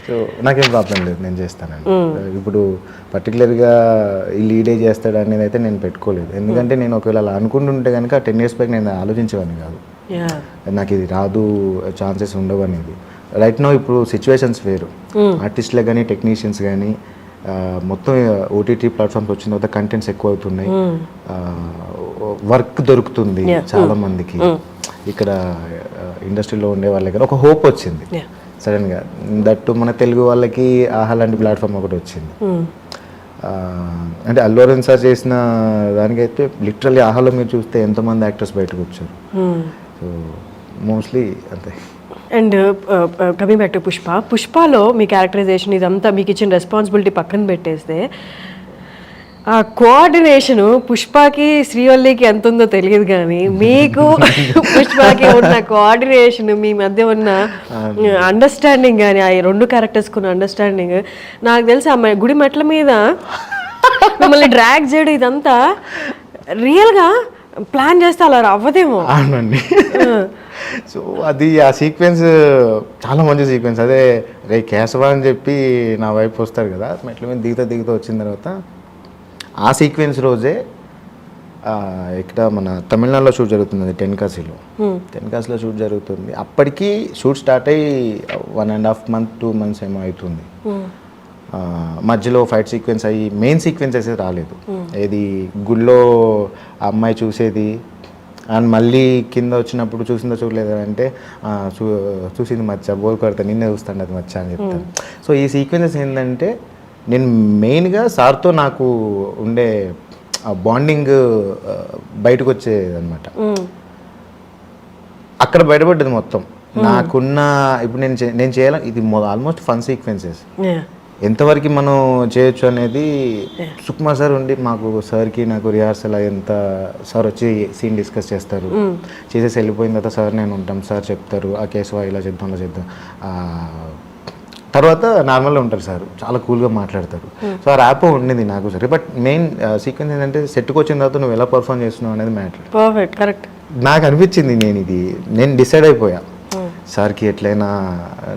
So నాకేం problem లేదు, నేను చేస్తానండి. ఇప్పుడు పర్టికులర్గా ఈ లీడే చేస్తాడు అనేది అయితే నేను పెట్టుకోలేదు. ఎందుకంటే నేను ఒకవేళ అలా అనుకుంటుంటే కనుక 10 years బ్యాక్ నేను ఆలోచించేవాడిని కాదు, నాకు ఇది రాదు, ఛాన్సెస్ ఉండవు అనేది. రైట్ నో ఇప్పుడు సిచ్యువేషన్స్ వేరు. ఆర్టిస్ట్లకు కానీ టెక్నీషియన్స్ కానీ మొత్తం ఓటీటీ ప్లాట్ఫామ్స్ వచ్చిన తర్వాత కంటెంట్స్ ఎక్కువ అవుతున్నాయి, వర్క్ దొరుకుతుంది చాలా మందికి. ఇక్కడ ఇండస్ట్రీలో ఉండే వాళ్ళకి ఒక హోప్ వచ్చింది సడన్గా. దట్టు మన తెలుగు వాళ్ళకి ఆహా లాంటి ప్లాట్ఫామ్ ఒకటి వచ్చింది. అంటే అల్లు అరవింద్ సార్ చేసిన దానికైతే లిటరల్లీ ఆహాలో మీరు చూస్తే ఎంతమంది యాక్టర్స్ బయటకు వచ్చారు. సో మోస్ట్లీ అంతే. అండ్ కమింగ్ బ్యాక్ టు పుష్పలో మీ క్యారెక్టరైజేషన్ ఇదంతా మీకు ఇచ్చిన రెస్పాన్సిబిలిటీ పక్కన పెట్టేస్తే, ఆ కోఆర్డినేషను పుష్పకి శ్రీవల్లికి ఎంత ఉందో తెలియదు కానీ మీకు పుష్పకి ఉన్న కోఆర్డినేషన్, మీ మధ్య ఉన్న అండర్స్టాండింగ్ కానీ, ఆ 2 క్యారెక్టర్స్కి ఉన్న అండర్స్టాండింగ్, నాకు తెలిసి ఆ గుడి మెట్ల మీద మిమ్మల్ని డ్రాగ్ చేయడం ఇదంతా రియల్గా ప్లాన్ చేస్తే అలా అవ్వదేమో. అవునండి. సో అది ఆ సీక్వెన్స్ చాలా మంచి సీక్వెన్స్. అదే రే కేశవ అని చెప్పి నా వైపు వస్తారు కదా, మెట్ల మీద దిగుతూ వచ్చిన తర్వాత ఆ సీక్వెన్స్ రోజే ఇక్కడ మన తమిళనాడులో షూట్ జరుగుతుంది, టెన్కాసిలో షూట్ జరుగుతుంది. అప్పటికి షూట్ స్టార్ట్ అయ్యి 1.5 months 2 months ఏమో అవుతుంది. మధ్యలో ఫైట్ సీక్వెన్స్ అయ్యి మెయిన్ సీక్వెన్స్ అయితే రాలేదు. ఏది గుళ్ళో ఆ అమ్మాయి చూసేది అండ్ మళ్ళీ కింద వచ్చినప్పుడు చూసిందో చూడలేదు అంటే చూసింది మచ్చ, బోల్ కొడతా నిన్నే చూస్తాను అది మచ్చ అని చెప్తాను. సో ఈ సీక్వెన్సెస్ ఏంటంటే నేను మెయిన్గా సార్తో నాకు ఉండే బాండింగ్ బయటకు వచ్చేది అనమాట. అక్కడ బయటపడ్డది మొత్తం నాకున్న. ఇప్పుడు నేను చేయాలి ఇది ఆల్మోస్ట్ ఫన్ సీక్వెన్సెస్, ఎంతవరకు మనం చేయొచ్చు అనేది. సుకుమార్ సార్ ఉండి మాకు సార్కి నాకు రిహార్సల్ అయ్యేంత, సార్ వచ్చి సీన్ డిస్కస్ చేస్తారు, చేసేసి వెళ్ళిపోయిన తర్వాత సార్ నేను ఉంటాం, సార్ చెప్తారు ఆ కేసు ఇలా చేద్దాం అలా చేద్దాం. తర్వాత నార్మల్గా ఉంటారు సార్, చాలా కూల్గా మాట్లాడతారు. సో ఆ ర్యాప్ ఉండింది నాకు సరే. బట్ మెయిన్ సీక్వెన్స్ ఏంటంటే సెట్కి వచ్చిన తర్వాత నువ్వు ఎలా పర్ఫామ్ చేస్తున్నావు అనేది మ్యాటర్. Perfect, correct. నాకు అనిపించింది నేను డిసైడ్ అయిపోయా, సార్కి ఎట్లయినా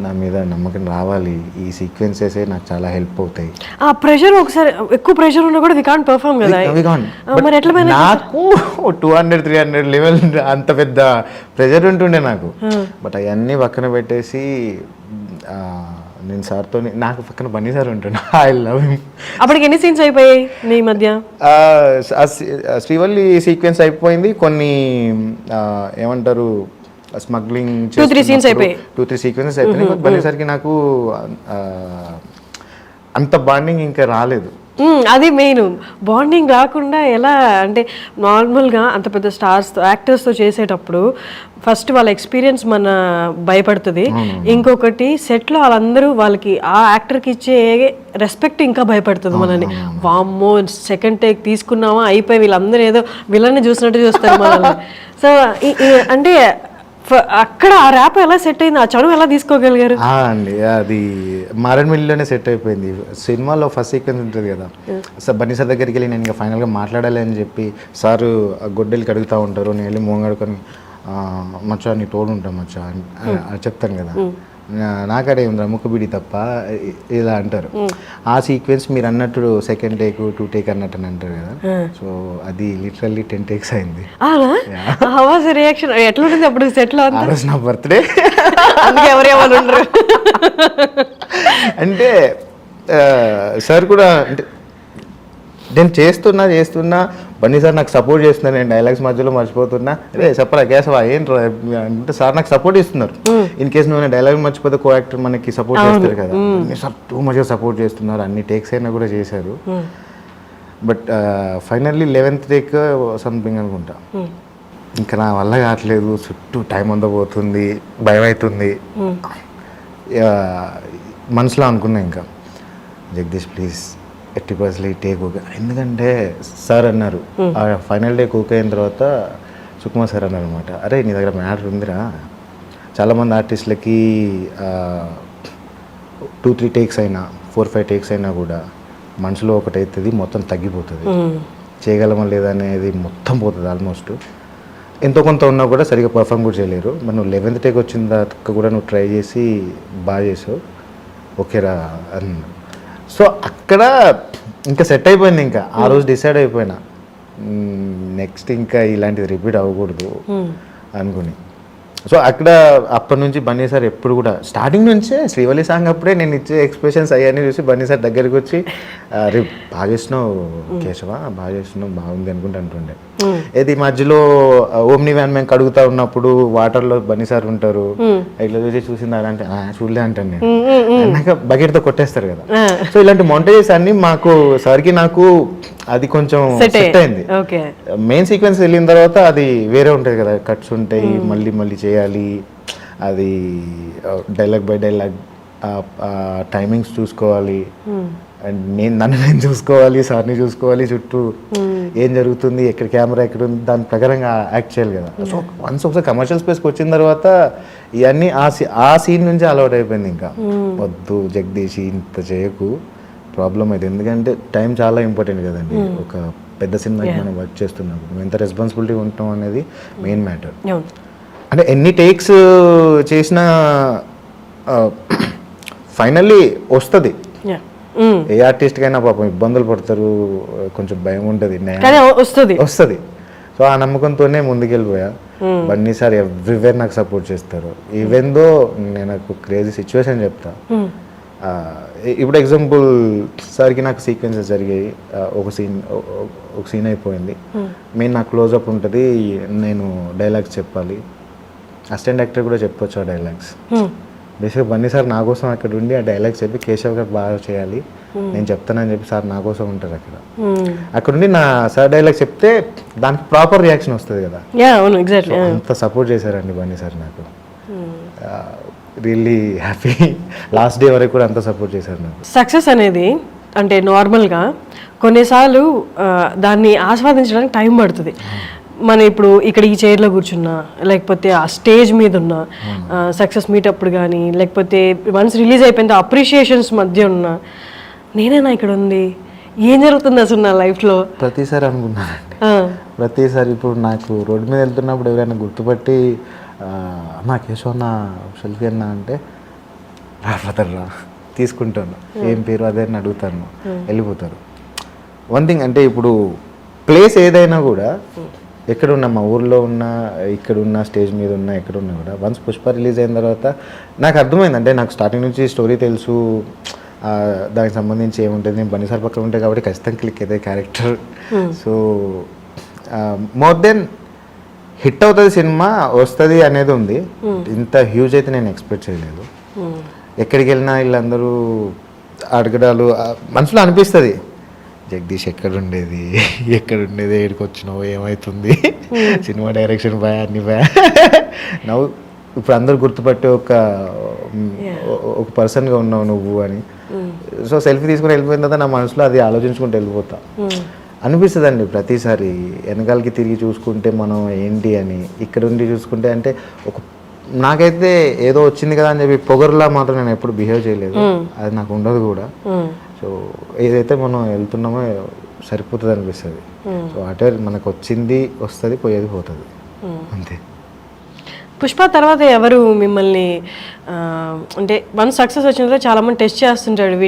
నా మీద నమ్మకం రావాలి, ఈ సీక్వెన్సెస్ నాకు చాలా హెల్ప్ అవుతాయి. ఆ ప్రెషర్ ఒకసారి ఎక్కువ ప్రెషర్ ఉన్నా కూడా వి కాంట్ పర్ఫామ్ కదా. మరి ఎట్లా నాకు 200-300 లెవెల్ అంత పెద్ద ప్రెషర్ ఉంటుండే నాకు. బట్ అవన్నీ పక్కన పెట్టేసి నేను సార్తో, నాకు పక్కన బన్నీ సార్ ఉంటుండే, ఐ లవ్ హిమ్. అప్పటికి ఎన్ని సీన్స్ అయిపోయాయి నీ మధ్య? శ్రీవల్లి సీక్వెన్స్ అయిపోయింది, కొన్ని ఏమంటారు స్మగ్లింగ్ 2-3 సీన్స్ అయిపోయాయి, 2-3 సీక్వెన్సెస్ అయిపోయినాయి. బల్లిసరికి నాకు అంత బాండింగ్ ఇంకా రాలేదు. అది మెయిన్ బాండింగ్ రాకుండా ఎలా అంటే, నార్మల్గా అంత పెద్ద స్టార్స్తో యాక్టర్స్తో చేసేటప్పుడు ఫస్ట్ వాళ్ళ ఎక్స్పీరియన్స్ మన భయపడుతుంది, ఇంకొకటి సెట్లో వాళ్ళందరూ వాళ్ళకి ఆ యాక్టర్కి ఇచ్చే రెస్పెక్ట్ ఇంకా భయపడుతుంది మనల్ని. వామ్మో సెకండ్ టేక్ తీసుకున్నామా అయిపోయి వీళ్ళందరూ ఏదో విలన్ని చూసినట్టు చూస్తారు మనల్ని. సో అంటే అక్కడ ఆ ర్యాప్ ఎలా సెట్ అయింది, ఆ చదువు ఎలా తీసుకోగలిగారు? అండి అది మారేడుమిల్లిలోనే సెట్ అయిపోయింది. సినిమాలో ఫస్ట్ సీక్వెన్స్ ఉంటుంది కదా, సార్ బన్నీ సార్ దగ్గరికి వెళ్ళి నేను ఇంకా ఫైనల్గా మాట్లాడాలి అని చెప్పి సారు గొడ్డలికి అడుగుతూ ఉంటారు, నేను వెళ్ళి మోంగడుకొని మచ్చా నీ తోడు ఉంటాం మచ్చా అని చెప్తాను కదా, నాకడే ఉందా ముక్కుబిడి తప్ప ఇలా అంటారు. ఆ సీక్వెన్స్ మీరు అన్నట్టు సెకండ్ టేక్ 2 టేక్ అన్నట్టు అని అంటారు కదా, సో అది లిటరల్లీ 10 takes అయింది. రియాక్షన్ ఎట్లుంటుంది అప్పుడు సెట్లో? నా బర్త్డే ఎవరెవరు ఉండరు అంటే సార్ కూడా అంటే నేను చేస్తున్నా బన్నీ సార్ నాకు సపోర్ట్ చేస్తున్నారు, నేను డైలాగ్స్ మధ్యలో మర్చిపోతున్నా, అదే చెప్పరా కేశవ ఏంట్రా అంటే సార్ నాకు సపోర్ట్ ఇస్తున్నారు. ఇన్ కేసు నువ్వు డైలాగ్ మర్చిపోతే కో యాక్టర్ మనకి సపోర్ట్ చేస్తారు కదా, సార్ టూ మచ్గా సపోర్ట్ చేస్తున్నారు, అన్ని టేక్స్ అయినా కూడా చేశారు. But finally 11th take something అనుకుంటా, ఇంకా నా వల్ల కావట్లేదు, చుట్టూ టైం అంతా పోతుంది, భయం అవుతుంది. మనసులో అనుకున్నా ఇంకా జగదీష్ ప్లీజ్ 80% టేక్ ఓకే, ఎందుకంటే సార్ అన్నారు ఫైనల్ టేక్ ఓకే అయిన తర్వాత సుకుమార్ సార్ అన్నారు అనమాట, అరే నీ దగ్గర మ్యాటర్ ఉందిరా, చాలామంది ఆర్టిస్టులకి 2-3 takes అయినా 4-5 takes అయినా కూడా మనసులో ఒకటి అవుతుంది, మొత్తం తగ్గిపోతుంది, చేయగలమా లేదా అనేది మొత్తం పోతుంది ఆల్మోస్ట్. ఎంతో కొంత ఉన్నా కూడా సరిగ్గా పర్ఫామ్ కూడా చేయలేరు. మరి నువ్వు 11th టేక్ వచ్చిన దాకా కూడా నువ్వు ట్రై చేసి బాగా చేసావు, ఓకేరా అని. సో అక్కడ ఇంకా సెట్ అయిపోయింది. ఇంకా ఆ రోజు డిసైడ్ అయిపోయినా నెక్స్ట్ ఇంకా ఇలాంటిది రిపీట్ అవ్వకూడదు అనుకుని. సో అక్కడ అప్పటి నుంచి బన్నీ సార్ ఎప్పుడు కూడా స్టార్టింగ్ నుంచే శ్రీవల్లి సాంగ్ అప్పుడే నేను ఇచ్చే ఎక్స్ప్రెషన్స్ అయ్యాన్ని చూసి బన్నీ సార్ దగ్గరికి వచ్చి రే బాగా చేసినావు కేశవ, బాగా చేసినావు, బాగుంది అనుకుంటూ అంటుండే. ఏది మధ్యలో ఓమ్ని వ్యాన్ మేము కడుగుతా ఉన్నప్పుడు వాటర్లో బన్నీ సార్ ఉంటారు, ఇట్లా చూసిందా అంటే చూడలే అంటాను నేను. అన్నాక బకెట్తో కొట్టేస్తారు కదా. సో ఇలాంటి మౌంటేజెస్ అన్ని మాకు సార్కి నాకు అది కొంచెం సెట్ అయింది. మెయిన్ సీక్వెన్స్ వెళ్ళిన తర్వాత అది వేరే ఉంటుంది కదా, కట్స్ ఉంటాయి, మళ్ళీ మళ్ళీ చేయాలి, అది డైలాగ్ బై డైలాగ్ టైమింగ్స్ చూసుకోవాలి, అండ్ నేను చూసుకోవాలి, సార్ని చూసుకోవాలి, చుట్టూ ఏం జరుగుతుంది, ఎక్కడ కెమెరా ఎక్కడ ఉంది, దాని ప్రకారంగా యాక్ట్ చేయాలి కదా. సో వన్స్ ఒకసారి కమర్షియల్ స్పేస్కి వచ్చిన తర్వాత ఇవన్నీ ఆ సీన్ నుంచి అలవాటు అయిపోయింది. ఇంకా వద్దు జగదీష్ ఇంత చేయకు, ప్రాబ్లం అయితే, ఎందుకంటే టైం చాలా ఇంపార్టెంట్ కదండి. ఒక పెద్ద సినిమాకి మనం వర్క్ చేస్తున్నప్పుడు మేము ఎంత రెస్పాన్సిబిలిటీ ఉంటాం అనేది మెయిన్ మ్యాటర్. అంటే ఎన్ని టేక్స్ చేసినా ఫైనల్లీ వస్తుంది. ఏ ఆర్టిస్ట్కైనా పాపం ఇబ్బందులు పడతారు, కొంచెం భయం ఉంటుంది, వస్తుంది. సో ఆ నమ్మకంతోనే ముందుకెళ్ళిపోయా. బన్నీ సార్ ఎవ్రీవేర్ నాకు సపోర్ట్ చేస్తారు. ఈవెన్ దో నేను నాకు క్రేజీ సిచ్యువేషన్ చెప్తా. ఇప్పుడు ఎగ్జాంపుల్ సార్కి నాకు సీక్వెన్సెస్ జరిగాయి, ఒక సీన్ అయిపోయింది, మెయిన్ నాకు క్లోజ్అప్ ఉంటుంది, నేను డైలాగ్స్ చెప్పాలి, అసిస్టెంట్ యాక్టర్ కూడా చెప్పొచ్చు ఆ డైలాగ్స్. బేసిక్గా బన్నీ సార్ నా కోసం అక్కడ ఉండి ఆ డైలాగ్స్ చెప్పి కేశవ్ గారు బాగా చేయాలి, నేను చెప్తానని చెప్పి సార్ నా కోసం ఉంటారు అక్కడ. అక్కడ ఉండి నా సార్ డైలాగ్ చెప్తే దానికి ప్రాపర్ రియాక్షన్ వస్తుంది కదా. అంత సపోర్ట్ చేశారండి బన్నీ సార్ నాకు. Really happy. లాస్ట్ డే వరకు కూడా అంత సపోర్ట్ చేశారు నాకు. సక్సెస్ అనేది అంటే నార్మల్గా కొన్నిసార్లు దాన్ని ఆస్వాదించడానికి టైం పడుతుంది. మనం ఇప్పుడు ఇక్కడ ఈ చైర్లో కూర్చున్నా, లేకపోతే ఆ స్టేజ్ మీద ఉన్న సక్సెస్ మీట్ అప్పుడు కానీ, లేకపోతే వన్స్ రిలీజ్ అయిపోయిన అప్రిషియేషన్స్ మధ్య ఉన్న, నేనేనా ఇక్కడ ఉంది, ఏం జరుగుతుంది అసలు నా లైఫ్లో ప్రతిసారి అనుకున్నానండి. ప్రతిసారి ఇప్పుడు నాకు రోడ్డు మీద వెళ్తున్నప్పుడు ఎవరైనా గుర్తుపట్టి అన్నా కేశవ్ అన్న సెల్ఫీ అన్నా అంటే రా తీసుకుంటాను, ఏం పేరు అదే అని అడుగుతాను, వెళ్ళిపోతారు. వన్ థింగ్ అంటే ఇప్పుడు ప్లేస్ ఏదైనా కూడా, ఎక్కడున్నా మా ఊర్లో ఉన్నా, ఇక్కడున్నా, స్టేజ్ మీద ఉన్నా, ఎక్కడున్నా కూడా వన్స్ పుష్ప రిలీజ్ అయిన తర్వాత నాకు అర్థమైంది. అంటే నాకు స్టార్టింగ్ నుంచి స్టోరీ తెలుసు, దానికి సంబంధించి ఏముంటుంది, నేను బన్నీ సార్ పక్కన ఉంటాయి కాబట్టి ఖచ్చితంగా క్లిక్ అవుతుంది character. So more than hit అవుతుంది సినిమా, వస్తుంది అనేది ఉంది. ఇంత హ్యూజ్ అయితే నేను ఎక్స్పెక్ట్ చేయలేదు. ఎక్కడికి వెళ్ళినా వీళ్ళందరూ అడగడాలు మనసులో అనిపిస్తుంది, జగదీష్ ఎక్కడుండేది ఏడికి వచ్చినావు, ఏమవుతుంది, సినిమా డైరెక్షన్ బాయ్, అన్ని బాయ్ నవ్వు. ఇప్పుడు అందరూ గుర్తుపట్టే ఒక పర్సన్గా ఉన్నావు నువ్వు అని. సో సెల్ఫీ తీసుకుని వెళ్ళిపోయిన తర్వాత నా మనసులో అది ఆలోచించుకుంటూ వెళ్ళిపోతా అనిపిస్తుంది అండి. ప్రతిసారి వెనకాలకి తిరిగి చూసుకుంటే మనం ఏంటి అని, ఇక్కడ ఉండి చూసుకుంటే అంటే నాకైతే ఏదో వచ్చింది కదా అని చెప్పి పొగరులా మాత్రం నేను ఎప్పుడు బిహేవ్ చేయలేదు, అది నాకు ఉండదు కూడా. సో ఏదైతే మనం వెళ్తున్నామో సరిపోతుంది అనిపిస్తుంది. సో అటే మనకు వచ్చింది వస్తుంది, పోయేది పోతుంది, అంతే. పుష్ప తర్వాత ఎవరు మిమ్మల్ని అంటే వన్ సక్సెస్ వచ్చిన తర్వాత చాలామంది టెస్ట్ చేస్తుంటాడు,